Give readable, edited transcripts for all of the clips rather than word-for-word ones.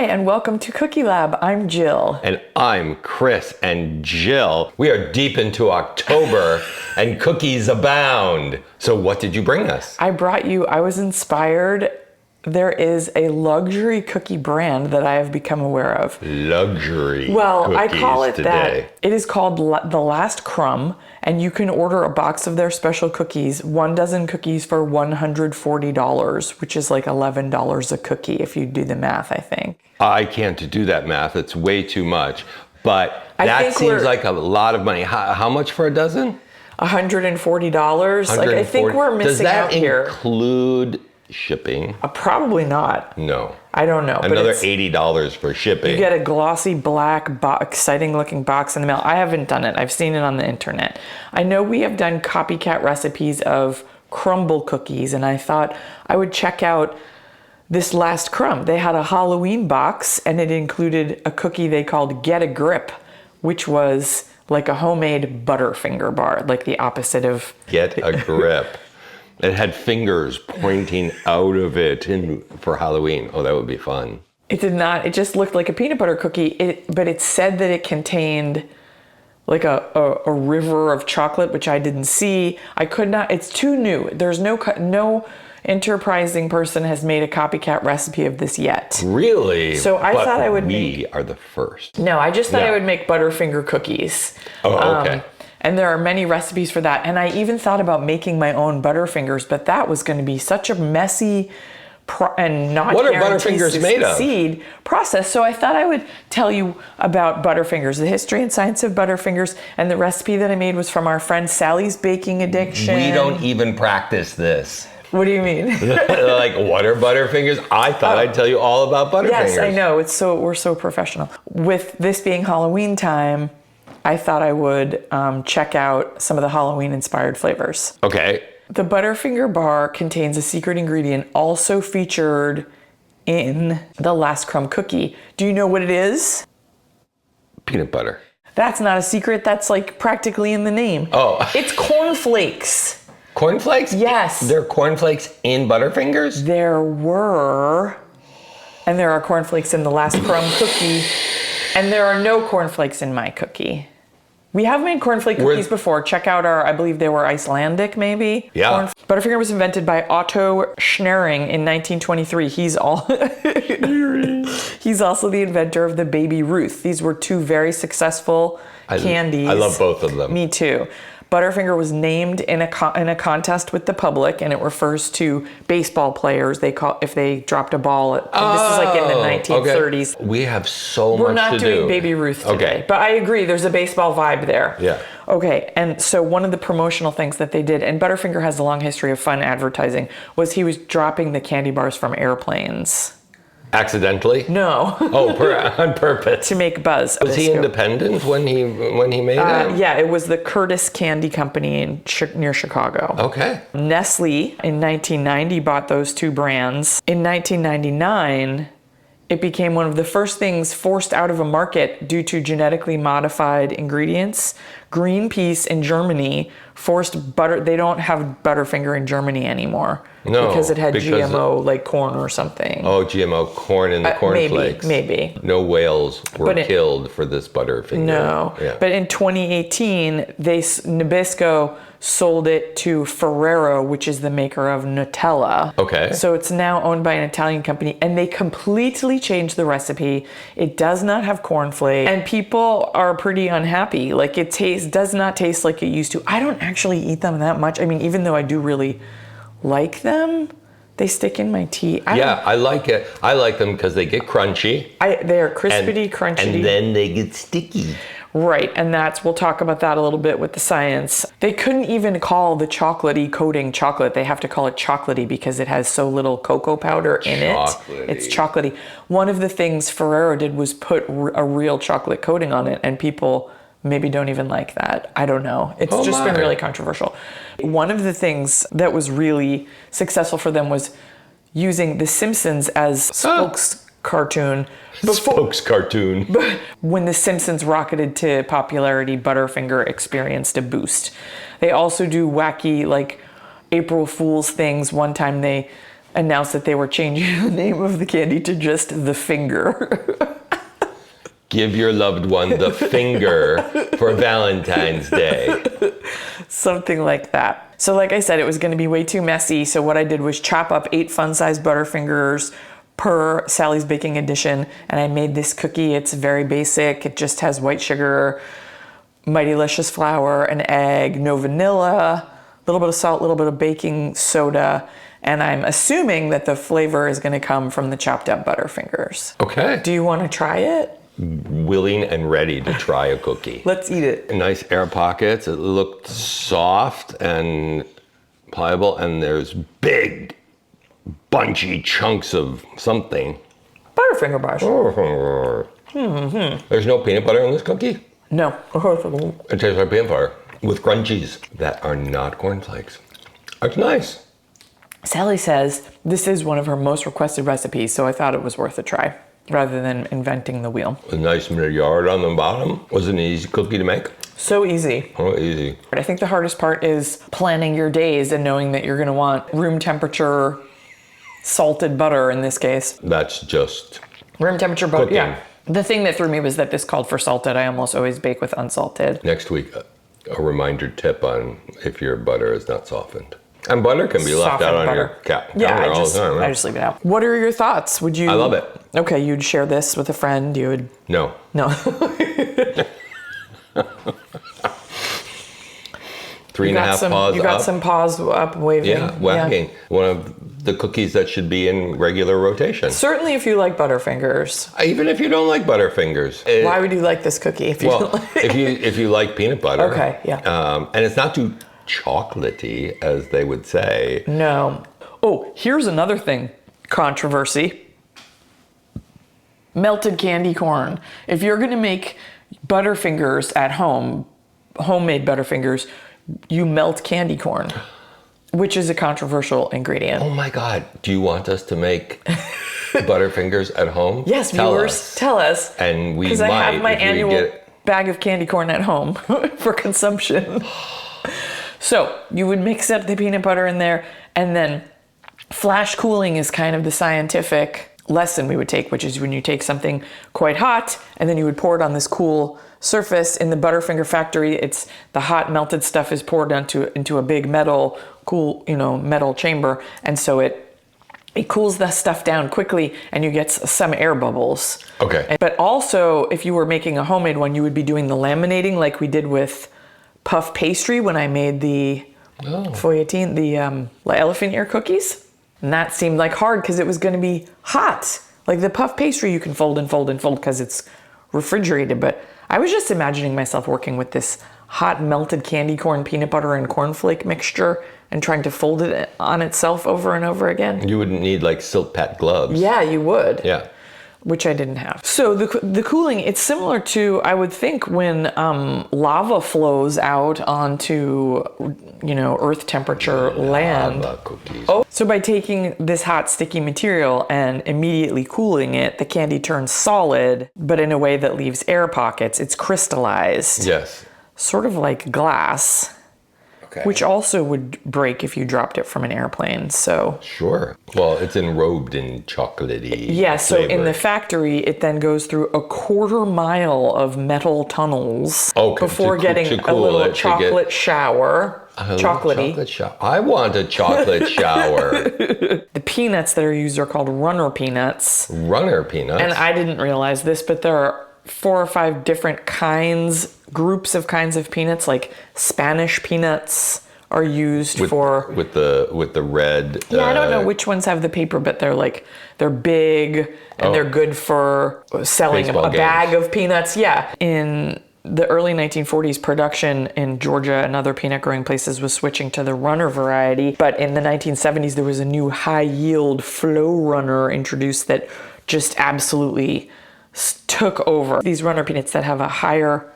and welcome to Cookie Lab. I'm Jill. And I'm Chris. And Jill, we are deep into October and cookies abound. So what did you bring us? I was inspired. There is a luxury cookie brand that I have become aware of. Luxury Well, I cookies call it today. that. It is called The Last Crumb, and you can order a box of their special cookies, 1 dozen cookies for $140, which is like $11 a cookie if you do the math, I think. I can't do that math. It's way too much. But that seems like a lot of money. How much for a dozen? $140. Like, I think we're missing out here. Does that include shipping? Probably not. No. I don't know. Another $80 for shipping. You get a glossy black, exciting looking box in the mail. I haven't done it. I've seen it on the internet. I know we have done copycat recipes of crumble cookies, and I thought I would check out this Last Crumb. They had a Halloween box, and it included a cookie they called Get a Grip, which was like a homemade Butterfinger bar, like the opposite of... Get a Grip. It had fingers pointing out of it for Halloween. Oh, that would be fun. It did not. It just looked like a peanut butter cookie. But it said that it contained like a river of chocolate, which I didn't see. I could not. It's too new. There's no enterprising person has made a copycat recipe of this yet. Really? So I thought I would We are the first. No, I just thought I would make Butterfinger cookies. Oh, okay. And there are many recipes for that. And I even thought about making my own Butterfingers, but that was going to be such a messy and not what are Butterfingers made of? Process. So I thought I would tell you about Butterfingers, the history and science of Butterfingers, and the recipe that I made was from our friend Sally's Baking Addiction. We don't even practice this. What do you mean? Like, what are Butterfingers? I thought I'd tell you all about Butterfingers. Yes, I know. We're so professional. With this being Halloween time, I thought I would check out some of the Halloween-inspired flavors. Okay. The Butterfinger bar contains a secret ingredient also featured in the Last Crumb cookie. Do you know what it is? Peanut butter. That's not a secret. That's like practically in the name. Oh. It's cornflakes. Cornflakes? Yes. There are cornflakes in Butterfingers? There were. And there are cornflakes in the Last Crumb cookie. And there are no cornflakes in my cookie. We have made cornflake cookies before. Check out I believe they were Icelandic, maybe? Yeah. Butterfinger was invented by Otto Schnering in 1923. He's also the inventor of the Baby Ruth. These were two very successul candies. I love both of them. Me too. Butterfinger was named in a contest with the public, and it refers to baseball players. If they dropped a ball. This is like in the 1930s. Okay. We have so much to do. We're not doing Baby Ruth today, but I agree. There's a baseball vibe there. Yeah. Okay, and so one of the promotional things that they did, and Butterfinger has a long history of fun advertising, was he was dropping the candy bars from airplanes. Accidentally? No. On purpose. To make buzz. Was he independent when he made it? Yeah, it was the Curtis Candy Company near Chicago. Okay. Nestle in 1990 bought those two brands. In 1999, it became one of the first things forced out of a market due to genetically modified ingredients. Greenpeace in Germany forced they don't have Butterfinger in Germany anymore. No, because it had GMO, like corn or something. Oh, GMO corn in the cornflakes. Maybe. No whales were killed for this Butterfinger. No. Yeah. But in 2018, Nabisco sold it to Ferrero, which is the maker of Nutella. Okay. So it's now owned by an Italian company, and they completely changed the recipe. It does not have cornflakes, and people are pretty unhappy. Like, it does not taste like it used to. I don't actually eat them that much. I mean, even though I do really like them, they stick in my teeth. I like it. I like them because they get crunchy. They are crispity, crunchy. And then they get sticky. Right, and we'll talk about that a little bit with the science. They couldn't even call the chocolatey coating chocolate. They have to call it chocolatey because it has so little cocoa powder in it. It's chocolatey. One of the things Ferrero did was put a real chocolate coating on it, and people maybe don't even like that. I don't know. It's just been really controversial. One of the things that was really successful for them was using The Simpsons as spokes cartoon. Spokes cartoon. When The Simpsons rocketed to popularity, Butterfinger experienced a boost. They also do wacky, like, April Fool's things. One time they announced that they were changing the name of the candy to just the finger. Give your loved one the finger for Valentine's Day. Something like that. So like I said, it was going to be way too messy. So what I did was chop up 8 fun-sized Butterfingers per Sally's Baking Edition. And I made this cookie. It's very basic. It just has white sugar, Mighty Licious flour, an egg, no vanilla, a little bit of salt, a little bit of baking soda. And I'm assuming that the flavor is going to come from the chopped up Butterfingers. Okay. Do you want to try it? Willing and ready to try a cookie. Let's eat it. Nice air pockets. It looked soft and pliable, and there's big, bunchy chunks of something. Butterfinger bars. Mm-hmm. There's no peanut butter in this cookie? No. It tastes like peanut butter with crunchies that are not cornflakes. That's nice. Sally says this is one of her most requested recipes, so I thought it was worth a try rather than inventing the wheel. A nice yard on the bottom. Was it an easy cookie to make? So easy. Oh, easy. I think the hardest part is planning your days and knowing that you're going to want room temperature salted butter in this case. That's just room temperature butter. cooking. Yeah. The thing that threw me was that this called for salted. I almost always bake with unsalted. Next week, a reminder tip on if your butter is not softened. And butter can be left out on your counter all the time. I just leave it out. What are your thoughts? Would you? I love it. Okay, you'd share this with a friend. You would. No. No. 3.5 paws You got up. some paws up waving. Yeah, wagging. One of the cookies that should be in regular rotation. Certainly if you like Butterfingers. Even if you don't like Butterfingers. Why would you like this cookie if you don't like if you like peanut butter. Okay, yeah. And it's not too chocolatey, as they would say. No. Oh, here's another thing. Controversy. Melted candy corn. If you're going to make Butterfingers at home, homemade Butterfingers, you melt candy corn, which is a controversial ingredient. Oh my God. Do you want us to make Butterfingers at home? Yes, viewers, tell us. And we might. Because I have my annual bag of candy corn at home for consumption. So you would mix up the peanut butter in there, and then flash cooling is kind of the scientific lesson we would take, which is when you take something quite hot and then you would pour it on this cool surface. In the Butterfinger factory, it's the hot melted stuff is poured into a big metal metal chamber, and so it cools the stuff down quickly and you get some air bubbles. Okay. But also, if you were making a homemade one, you would be doing the laminating like we did with puff pastry when I made the feuilletine, the elephant ear cookies. And that seemed like hard because it was going to be hot. Like the puff pastry you can fold and fold and fold because it's refrigerated. But I was just imagining myself working with this hot melted candy corn, peanut butter, and cornflake mixture and trying to fold it on itself over and over again. You wouldn't need like silk pad gloves. Yeah, you would. Yeah. Which I didn't have. So the cooling, it's similar to, I would think, when lava flows out onto, earth temperature land. Lava cookies. Oh, so by taking this hot sticky material and immediately cooling it, the candy turns solid, but in a way that leaves air pockets. It's crystallized. Yes. Sort of like glass. Okay. Which also would break if you dropped it from an airplane, so. Sure. Well, it's enrobed in chocolatey Yeah, so flavor. in the factory, it then goes through a 1/4 mile of metal tunnels before getting a little chocolate shower. Chocolatey. I want a chocolate shower. The peanuts that are used are called runner peanuts. Runner peanuts? And I didn't realize this, but there are 4 or 5 different groups of kinds of peanuts, like Spanish peanuts are used with the red. Yeah, I don't know which ones have the paper, but they're big and they're good for selling a bag of peanuts. Yeah. In the early 1940s, production in Georgia and other peanut growing places was switching to the runner variety. But in the 1970s, there was a new high yield flow runner introduced that just absolutely took over. These runner peanuts that have a higher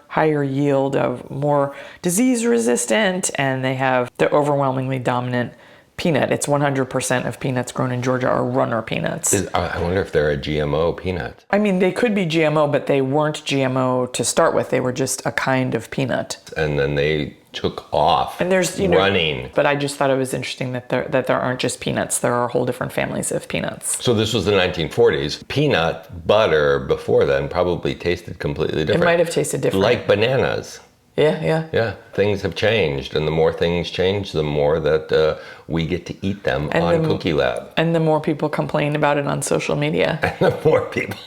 yield of more disease resistant, and they have the overwhelmingly dominant peanut. It's 100% of peanuts grown in Georgia are runner peanuts. I wonder if they're a GMO peanut. I mean, they could be GMO, but they weren't GMO to start with. They were just a kind of peanut. And then they took off. And there's, running. But I just thought it was interesting that there aren't just peanuts. There are whole different families of peanuts. So this was the 1940s. Peanut butter before then probably tasted completely different. It might have tasted different. Like bananas. Yeah. Yeah, things have changed, and the more things change, the more that we get to eat them on Cookie Lab. And the more people complain about it on social media. And the more people.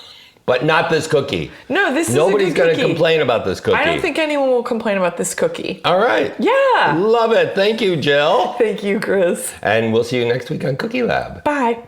But not this cookie. No, this is Nobody's going to complain about this cookie. I don't think anyone will complain about this cookie. All right. Yeah. Love it. Thank you, Jill. Thank you, Chris. And we'll see you next week on Cookie Lab. Bye.